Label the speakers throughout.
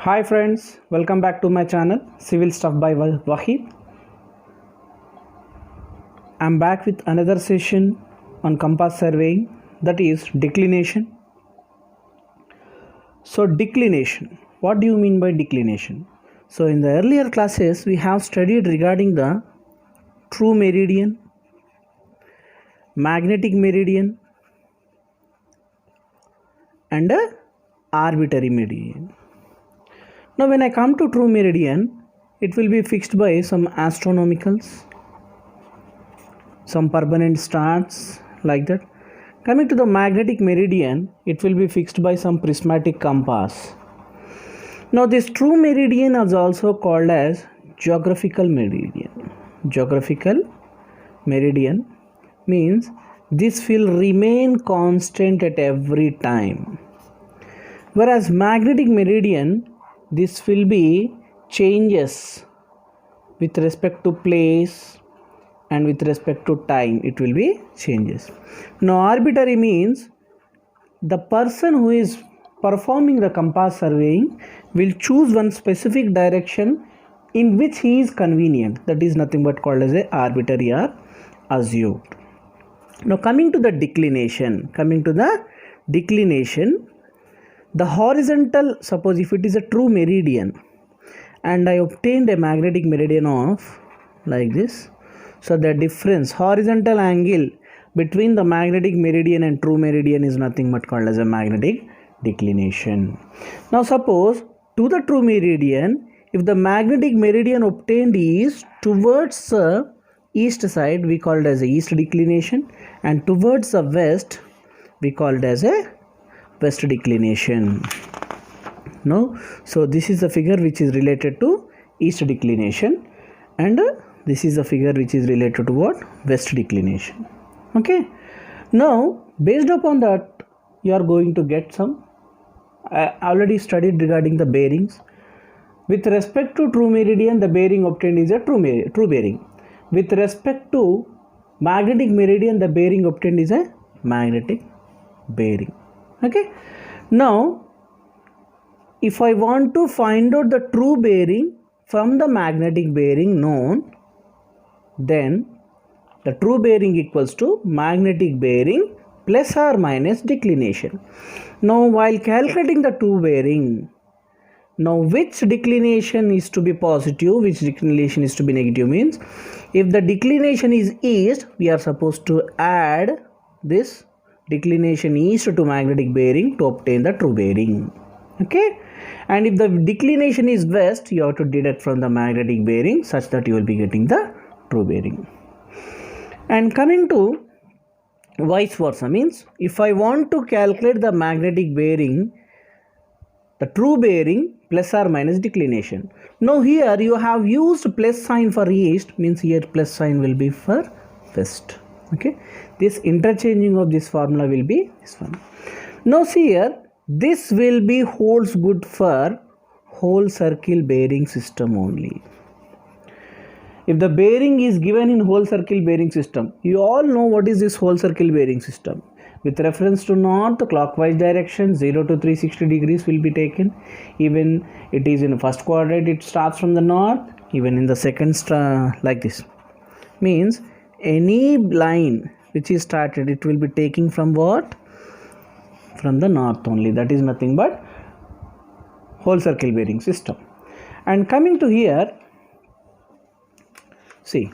Speaker 1: Hi friends, welcome back to my channel Civil Stuff by Wahid. I'm back with another session on compass surveying, that is declination. So declination, what do you mean by declination? So in the earlier classes we have studied regarding the true meridian, magnetic meridian and a arbitrary meridian. Now when I come to true meridian, it will be fixed by some astronomicals, some permanent stars like that. Coming to the magnetic meridian, it will be fixed by some prismatic compass. Now this true meridian is also called as geographical meridian. Geographical meridian means this will remain constant at every time. Whereas magnetic meridian, this will be changes with respect to place and with respect to time, it will be changes. Now arbitrary means the person who is performing the compass surveying will choose one specific direction in which he is convenient. That is nothing but called as a arbitrary or assumed. Now coming to the declination, the horizontal, suppose if it is a true meridian and I obtained a magnetic meridian of like this, so the difference, horizontal angle between the magnetic meridian and true meridian is nothing but called as a magnetic declination. Now suppose to the true meridian, if the magnetic meridian obtained is towards the east side, we call it as a east declination, and towards the west we call it as a west declination. No, so this is the figure which is related to east declination, and this is the figure which is related to what? West declination. Okay, now based upon that you are going to get some, I already studied regarding the bearings. With respect to true meridian, the bearing obtained is a true bearing. With respect to magnetic meridian, the bearing obtained is a magnetic bearing. Okay, now if I want to find out the true bearing from the magnetic bearing known, then the true bearing equals to magnetic bearing plus or minus declination. Now while calculating the true bearing, now which declination is to be positive, which declination is to be negative means, if the declination is east, we are supposed to add this declination east to magnetic bearing to obtain the true bearing. Okay, and if the declination is west, you have to deduct from the magnetic bearing such that you will be getting the true bearing. And coming to vice versa means, if I want to calculate the magnetic bearing, the true bearing plus or minus declination. Now here you have used plus sign for east, means here plus sign will be for west. Okay, this interchanging of this formula will be this one. Now see here, this will be holds good for whole circle bearing system only. If the bearing is given in whole circle bearing system, you all know what is this whole circle bearing system. With reference to north, clockwise direction 0 to 360 degrees will be taken. Even it is in first quadrant, it starts from the north, even in the second like this. Means any line which is started, it will be taking from what? From the north only. That is nothing but whole circle bearing system. And coming to here, see,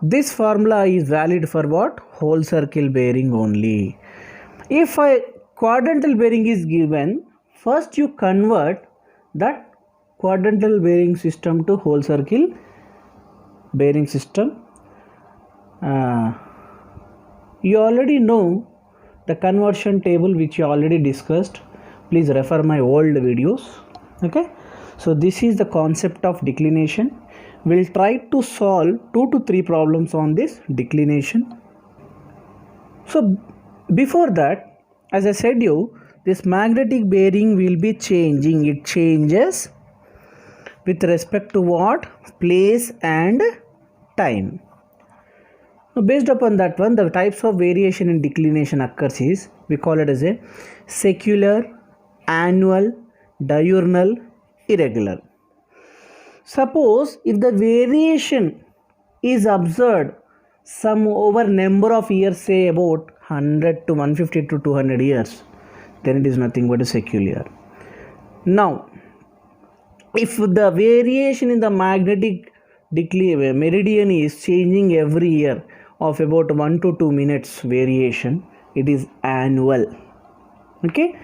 Speaker 1: this formula is valid for what? Whole circle bearing only. If a quadrantal bearing is given, first you convert that quadrantal bearing system to whole circle bearing system. You already know the conversion table which you already discussed. Please refer my old videos. Okay, so this is the concept of declination. We'll try to solve 2 to 3 problems on this declination. So before that, as I said you, this magnetic bearing will be changing. It changes with respect to what? Place and time. Now based upon that one, the types of variation in declination occurs is, we call it as a secular, annual, diurnal, irregular. Suppose if the variation is observed some over number of years, say about 100 to 150 to 200 years, then it is nothing but a secular. Now, if the variation in the magnetic meridian is changing every year of about 1 to 2 minutes variation, it is annual. Okay,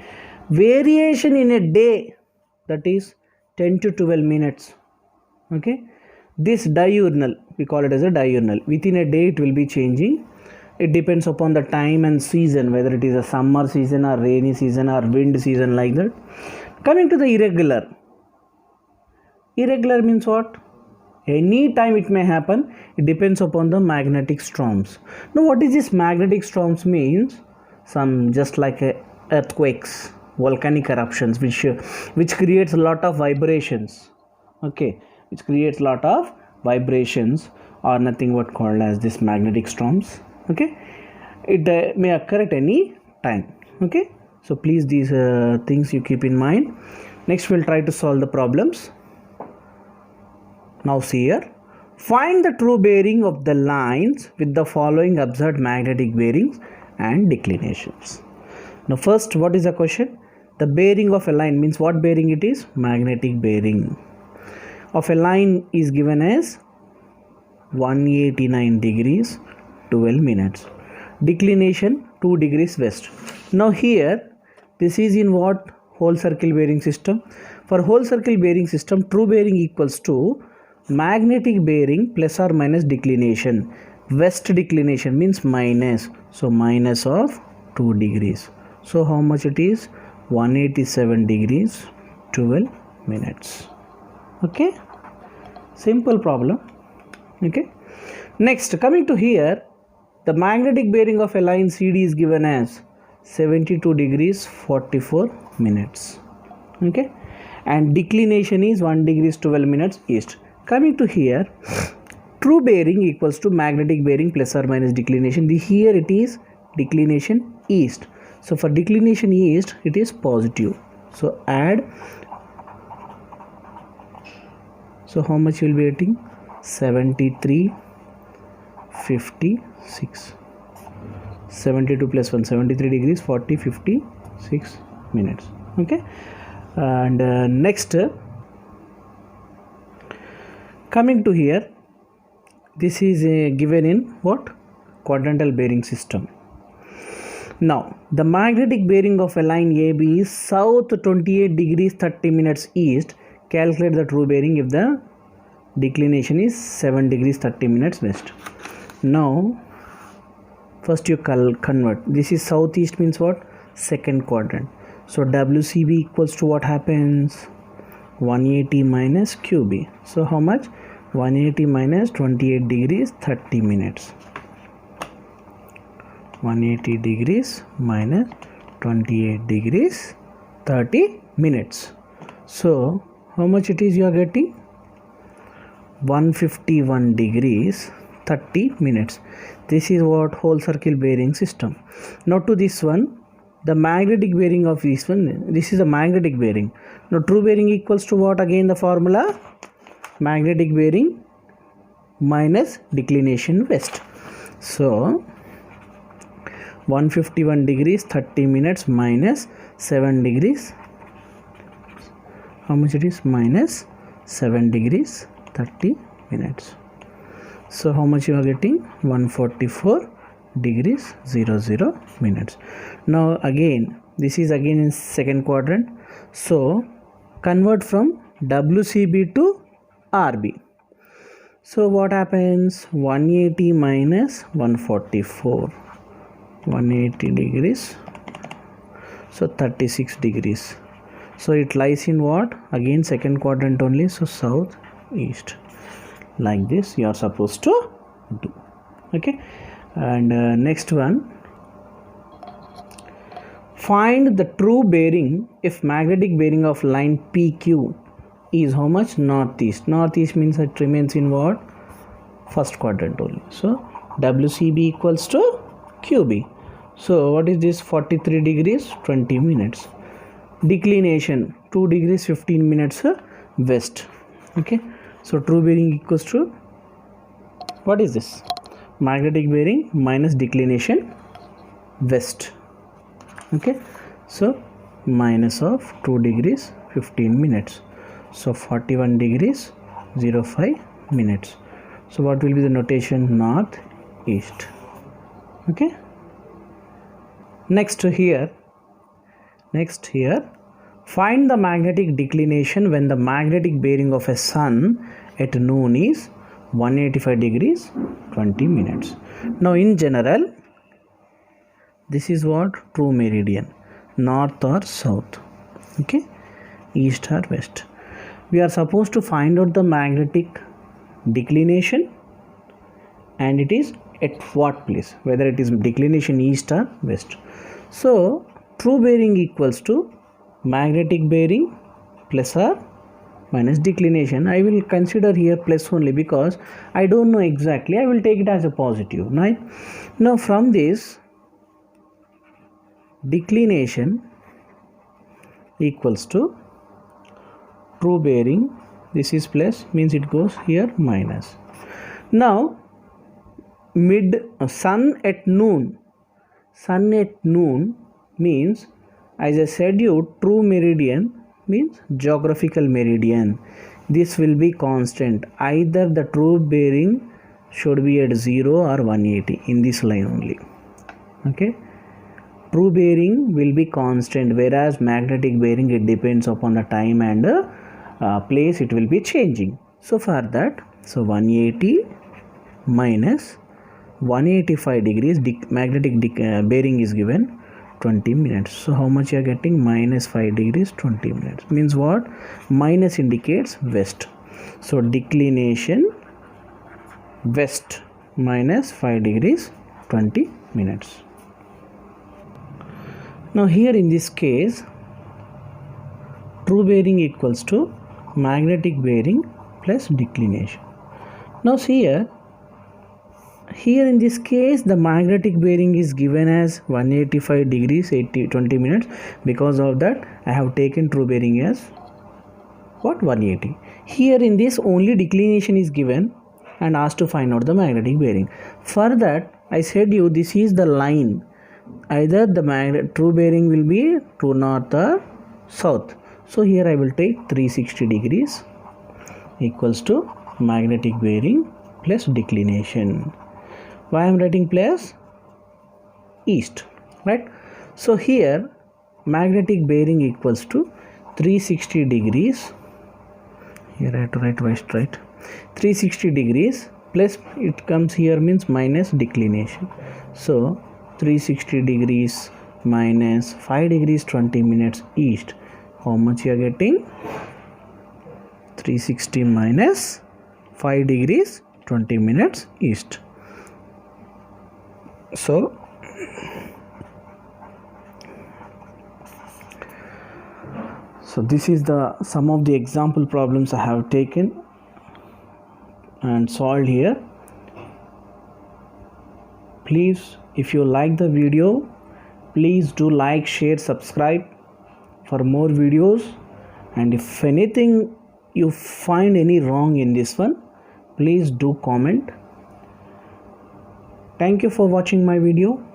Speaker 1: variation in a day, that is 10 to 12 minutes. Okay, this diurnal, we call it as a diurnal. Within a day it will be changing. It depends upon the time and season, whether it is a summer season or rainy season or wind season, like that. Coming to the irregular. Irregular means what? Any time it may happen. It depends upon the magnetic storms. Now what is this magnetic storms means? Some just like earthquakes, volcanic eruptions, which creates a lot of vibrations. Okay, which creates a lot of vibrations, or nothing what called as this magnetic storms. Okay, it may occur at any time. Okay, so please these things you keep in mind. Next we'll try to solve the problems. Now see here, find the true bearing of the lines with the following observed magnetic bearings and declinations. Now first, what is the question? The bearing of a line means what bearing it is? Magnetic bearing of a line is given as 189 degrees 12 minutes. Declination 2 degrees west. Now here this is in what? Whole circle bearing system. For whole circle bearing system, true bearing equals to magnetic bearing plus or minus declination. West declination means minus, so minus of 2 degrees. So how much it is? 187 degrees 12 minutes. Okay, simple problem. Okay, next coming to here, the magnetic bearing of a line CD is given as 72 degrees 44 minutes. Okay, and declination is 1 degrees 12 minutes east. Coming to here, true bearing equals to magnetic bearing plus or minus declination. Here it is declination east. So for declination east, it is positive. So add. So how much you will be getting? 73, 56. 72 plus 1, 73 degrees, 40, 56 minutes. Okay. And next, coming to here, this is given in what? Quadrantal bearing system. Now, the magnetic bearing of a line AB is south 28 degrees 30 minutes east. Calculate the true bearing if the declination is 7 degrees 30 minutes west. Now, first you convert. This is southeast means what? Second quadrant. So, WCB equals to what happens? 180 minus QB. So, how much? 180 minus 28 degrees 30 minutes. 180 degrees minus 28 degrees 30 minutes. So how much it is you are getting? 151 degrees 30 minutes. This is what whole circle bearing system. Now to this one, the magnetic bearing of this one, this is a magnetic bearing. Now true bearing equals to what? Again the formula, magnetic bearing minus declination west. So 151 degrees 30 minutes minus 7 degrees, how much it is? Minus 7 degrees 30 minutes. So how much you are getting? 144 degrees 00 minutes. Now again, this is again in second quadrant. So convert from WCB to RB. So what happens? 180 minus 144. 180 degrees, so 36 degrees. So it lies in what? Again second quadrant only, so south east. Like this you are supposed to do. Okay, and next one, find the true bearing if magnetic bearing of line PQ is how much? Northeast. Northeast means it remains in what? First quadrant only. So WCB equals to QB. So what is this? 43 degrees 20 minutes. Declination 2 degrees 15 minutes west. Okay, so true bearing equals to, what is this? Magnetic bearing minus declination west. Okay, so minus of 2 degrees 15 minutes, so 41 degrees 05 minutes. So what will be the notation? North east. Okay, next here find the magnetic declination when the magnetic bearing of a sun at noon is 185 degrees 20 minutes. Now in general, this is what? True meridian, north or south, okay, east or west. We are supposed to find out the magnetic declination, and it is at what place, whether it is declination east or west. So true bearing equals to magnetic bearing plus or minus declination. I will consider here plus only because I don't know exactly. I will take it as a positive, right? Now from this, declination equals to true bearing, this is plus, means it goes here minus. Now sun at noon means, as I said you, true meridian means geographical meridian. This will be constant. Either the true bearing should be at 0 or 180 in this line only. Okay, true bearing will be constant, whereas magnetic bearing, it depends upon the time and place it will be changing. So for that, so 180 minus 185 degrees magnetic bearing is given 20 minutes. So how much you are getting? Minus 5 degrees 20 minutes. Means what? Minus indicates west. So declination west minus 5 degrees 20 minutes. Now here in this case, true bearing equals to magnetic bearing plus declination. Now see here in this case, the magnetic bearing is given as 185 degrees 20 minutes. Because of that, I have taken true bearing as what? 180. Here in this, only declination is given and asked to find out the magnetic bearing. For that, I said you, this is the line. Either the true bearing will be true north or south. So here I will take 360 degrees equals to magnetic bearing plus declination. Why I am writing plus? East, right? So here magnetic bearing equals to 360 degrees. Here I have to write west, right? 360 degrees plus it comes here means minus declination. So 360 degrees minus 5 degrees 20 minutes east. How much you are getting? 360 minus 5 degrees 20 minutes east. So this is the some of the example problems I have taken and solved here. Please, if you like the video, please do like, share, subscribe for more videos. And if anything you find any wrong in this one, please do comment. Thank you for watching my video.